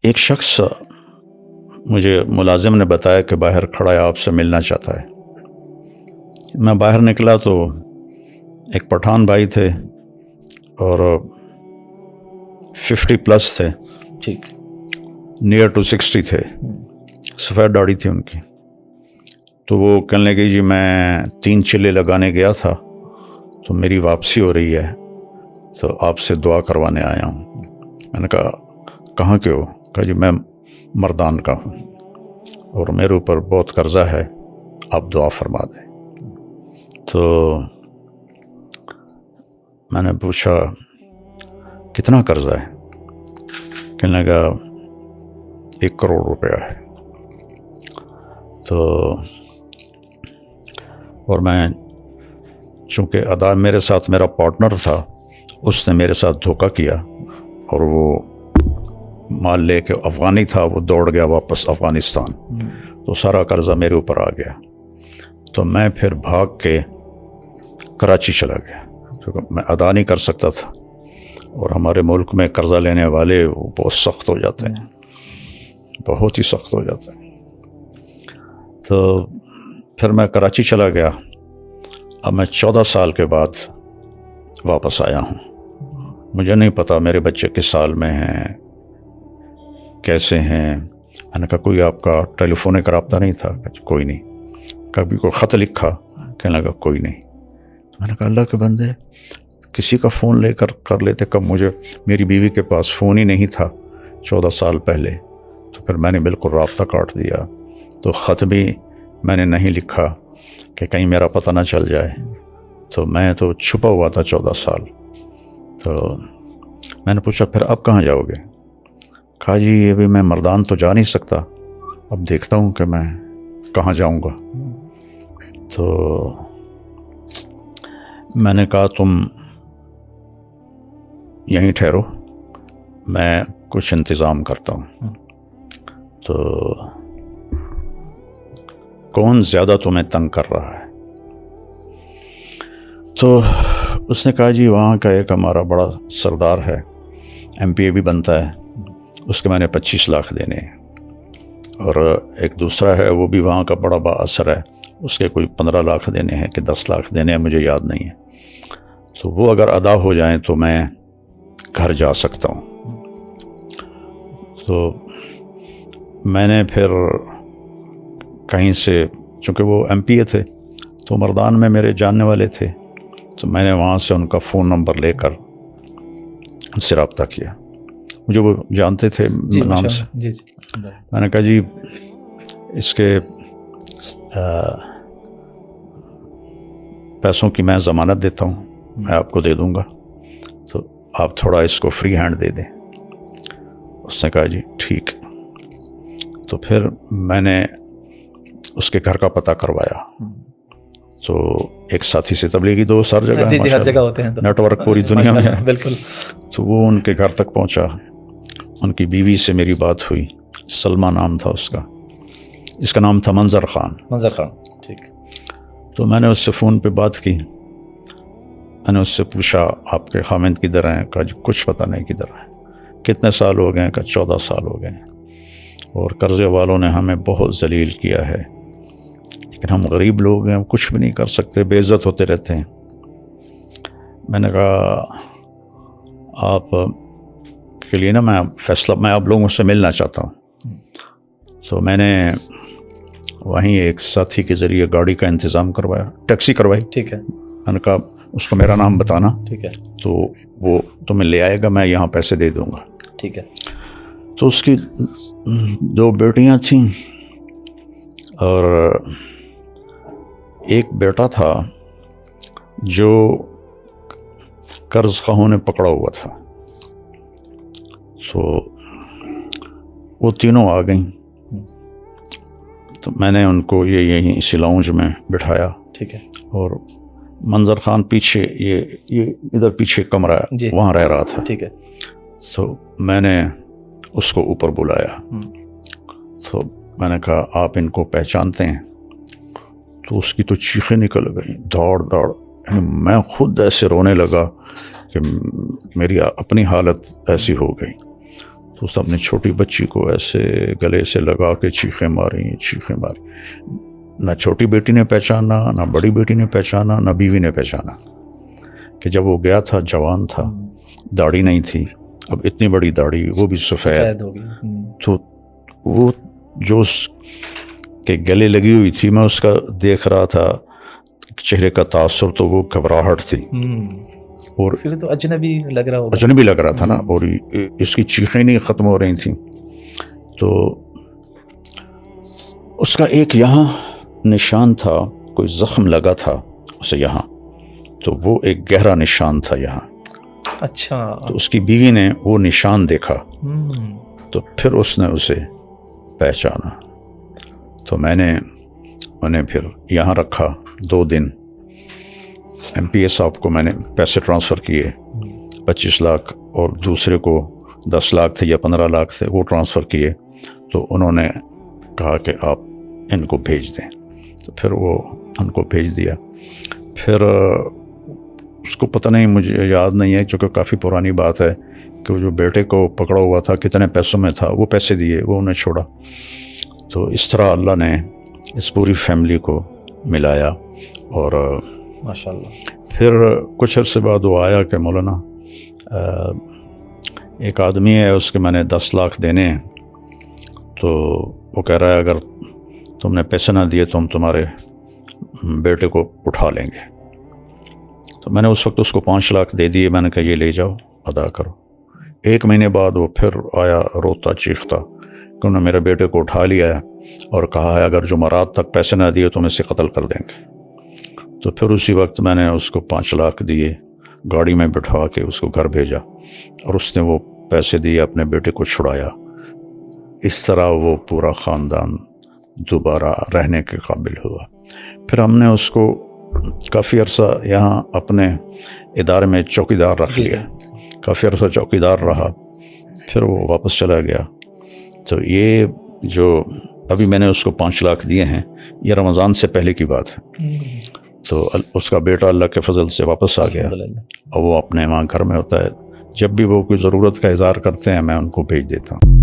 ایک شخص مجھے ملازم نے بتایا کہ باہر کھڑا ہے، آپ سے ملنا چاہتا ہے۔ میں باہر نکلا تو ایک پٹھان بھائی تھے اور 50+ تھے، ٹھیک، نیئر ٹو 60 تھے، سفید داڑھی تھی ان کی۔ تو وہ کہنے لگے جی میں 3 چلے لگانے گیا تھا تو میری واپسی ہو رہی ہے تو آپ سے دعا کروانے آیا ہوں۔ میں نے کہا کہاں کے ہو؟ کہا جی میں مردان کا ہوں اور میرے اوپر بہت قرضہ ہے، آپ دعا فرما دیں۔ تو میں نے پوچھا کتنا قرضہ ہے؟ کہنے لگا 1 کروڑ روپیہ ہے۔ تو اور میں چونکہ ادا میرے ساتھ میرا پارٹنر تھا، اس نے میرے ساتھ دھوکہ کیا اور وہ مال لے کے افغانی تھا، وہ دوڑ گیا واپس افغانستان، تو سارا قرضہ میرے اوپر آ گیا۔ تو میں پھر بھاگ کے کراچی چلا گیا کیونکہ میں ادا نہیں کر سکتا تھا، اور ہمارے ملک میں قرضہ لینے والے وہ بہت سخت ہو جاتے ہیں، بہت ہی سخت ہو جاتے ہیں۔ تو پھر میں کراچی چلا گیا۔ اب میں 14 سال کے بعد واپس آیا ہوں۔ مجھے نہیں پتا میرے بچے کس سال میں ہیں، کیسے ہیں۔ میں نے کہا کوئی آپ کا ٹیلی فونک رابطہ نہیں تھا؟ کوئی نہیں۔ کبھی کوئی خط لکھا؟ کہنے لگا کوئی نہیں۔ میں نے کہا اللہ کے بندے، کسی کا فون لے کر لیتے کب؟ مجھے میری بیوی کے پاس فون ہی نہیں تھا 14 سال پہلے، تو پھر میں نے بالکل رابطہ کاٹ دیا۔ تو خط بھی میں نے نہیں لکھا کہ کہیں میرا پتہ نہ چل جائے، تو میں تو چھپا ہوا تھا 14 سال۔ تو میں نے پوچھا پھر اب کہاں جاؤ گے؟ کہا جی ابھی میں مردان تو جا نہیں سکتا، اب دیکھتا ہوں کہ میں کہاں جاؤں گا۔ تو میں نے کہا تم یہیں ٹھہرو، میں کچھ انتظام کرتا ہوں۔ تو کون زیادہ تمہیں تنگ کر رہا ہے؟ تو اس نے کہا جی وہاں کا ایک ہمارا بڑا سردار ہے، MP بھی بنتا ہے، اس کے میں نے 25 لاکھ دینے ہیں، اور ایک دوسرا ہے وہ بھی وہاں کا بڑا با اثر ہے، اس کے کوئی 15 لاکھ دینے ہیں کہ 10 لاکھ دینے ہیں، مجھے یاد نہیں ہے۔ تو وہ اگر ادا ہو جائیں تو میں گھر جا سکتا ہوں۔ تو میں نے پھر کہیں سے، چونکہ وہ MP تھے تو مردان میں میرے جاننے والے تھے، تو میں نے وہاں سے ان کا فون نمبر لے کر ان سے رابطہ کیا۔ مجھے وہ جانتے تھے نام سے۔ جی میں نے کہا جی اس کے پیسوں کی میں ضمانت دیتا ہوں، میں آپ کو دے دوں گا، تو آپ تھوڑا اس کو فری ہینڈ دے دیں۔ اس نے کہا جی ٹھیک۔ تو پھر میں نے اس کے گھر کا پتہ کروایا۔ تو ایک ساتھی سے تبلیغی دوست ہر جگہ، جی ہر جگہ ہوتے ہیں، نیٹ ورک پوری دنیا میں ہے، بالکل۔ تو وہ ان کے گھر تک پہنچا، ان کی بیوی سے میری بات ہوئی، سلمہ نام تھا اس کا، اس کا نام تھا منظر خان۔ ٹھیک۔ تو میں نے اس سے فون پہ بات کی، میں نے اس سے پوچھا آپ کے خامند کدھر ہیں؟ کہا جی کچھ پتہ نہیں کدھر ہے۔ کتنے سال ہو گئے ہیں؟ کہا 14 سال ہو گئے ہیں، اور قرضے والوں نے ہمیں بہت ذلیل کیا ہے، لیکن ہم غریب لوگ ہیں، ہم کچھ بھی نہیں کر سکتے، بے عزت ہوتے رہتے ہیں۔ میں نے کہا آپ کے لیے نا میں فیصلہ، میں آپ لوگوں سے ملنا چاہتا ہوں۔ تو میں نے وہیں ایک ساتھی کے ذریعے گاڑی کا انتظام کروایا، ٹیکسی کروائی۔ ٹھیک ہے۔ میں نے کہا اس کو میرا نام بتانا، ٹھیک ہے، تو وہ تمہیں لے آئے گا، میں یہاں پیسے دے دوں گا۔ ٹھیک ہے۔ تو اس کی 2 بیٹیاں تھیں اور ایک بیٹا تھا جو قرض خواہوں نے پکڑا ہوا تھا۔ تو وہ تینوں آ گئیں، تو میں نے ان کو یہیں اسی لاؤنج میں بٹھایا۔ ٹھیک ہے۔ اور منظر خان پیچھے، یہ ادھر پیچھے کمرہ ہے، جی وہاں رہ رہا تھا۔ ٹھیک ہے۔ تو میں نے اس کو اوپر بلایا، تو میں نے کہا آپ ان کو پہچانتے ہیں؟ تو اس کی تو چیخیں نکل گئیں، دوڑ، یعنی میں خود ایسے رونے لگا کہ میری اپنی حالت ایسی ہو گئی۔ تو اس نے اپنی چھوٹی بچی کو ایسے گلے سے لگا کے چیخیں ماری. نہ چھوٹی بیٹی نے پہچانا، نہ بڑی بیٹی نے پہچانا، نہ بیوی نے پہچانا کہ جب وہ گیا تھا جوان تھا، داڑھی نہیں تھی، اب اتنی بڑی داڑھی، وہ بھی سفید ہو گئی. تو وہ جو اس کے گلے لگی ہوئی تھی، میں اس کا دیکھ رہا تھا چہرے کا تاثر، تو وہ گھبراہٹ تھی اور تو اجنبی لگ رہا ہوگا، اجنبی لگ رہا تھا نا، اور اس کی چیخیں نہیں ختم ہو رہی تھیں. تو اس کا ایک یہاں نشان تھا، کوئی زخم لگا تھا اسے یہاں، تو وہ ایک گہرا نشان تھا یہاں. اچھا. تو اس کی بیوی نے وہ نشان دیکھا تو پھر اس نے اسے پہچانا. تو میں نے انہیں پھر یہاں رکھا 2 دن. ایم پی اے صاحب کو میں نے پیسے ٹرانسفر کیے 25 لاکھ، اور دوسرے کو 10 لاکھ تھے یا 15 لاکھ تھے، وہ ٹرانسفر کیے. تو انہوں نے کہا کہ آپ ان کو بھیج دیں، تو پھر وہ ان کو بھیج دیا. پھر اس کو پتہ نہیں، مجھے یاد نہیں ہے چونکہ کافی پرانی بات ہے، کہ وہ جو بیٹے کو پکڑا ہوا تھا کتنے پیسوں میں تھا، وہ پیسے دیے، وہ انہیں چھوڑا. تو اس طرح اللہ نے اس پوری فیملی کو ملایا. اور ماشاءاللہ پھر کچھ عرصے بعد وہ آیا کہ مولانا ایک آدمی ہے، اس کے میں نے 10 لاکھ دینے ہیں، تو وہ کہہ رہا ہے اگر تم نے پیسے نہ دیے تو ہم تمہارے بیٹے کو اٹھا لیں گے. تو میں نے اس وقت اس کو 5 لاکھ دے دیے. میں نے کہا یہ لے جاؤ، ادا کرو. 1 مہینے بعد وہ پھر آیا روتا چیختا کہ انہوں نے میرے بیٹے کو اٹھا لیا ہے اور کہا ہے اگر جمعرات تک پیسے نہ دیے تو ہم اسے قتل کر دیں گے. تو پھر اسی وقت میں نے اس کو 5 لاکھ دیے، گاڑی میں بٹھا کے اس کو گھر بھیجا، اور اس نے وہ پیسے دیے، اپنے بیٹے کو چھڑایا. اس طرح وہ پورا خاندان دوبارہ رہنے کے قابل ہوا. پھر ہم نے اس کو کافی عرصہ یہاں اپنے ادارے میں چوکیدار رکھ لیا، کافی عرصہ چوکیدار رہا. پھر وہ واپس چلا گیا. تو یہ جو ابھی میں نے اس کو 5 لاکھ دیے ہیں، یہ رمضان سے پہلے کی بات ہے. تو اس کا بیٹا اللہ کے فضل سے واپس آ گیا، اور وہ اپنے وہاں گھر میں ہوتا ہے. جب بھی وہ کوئی ضرورت کا اظہار کرتے ہیں میں ان کو بھیج دیتا ہوں.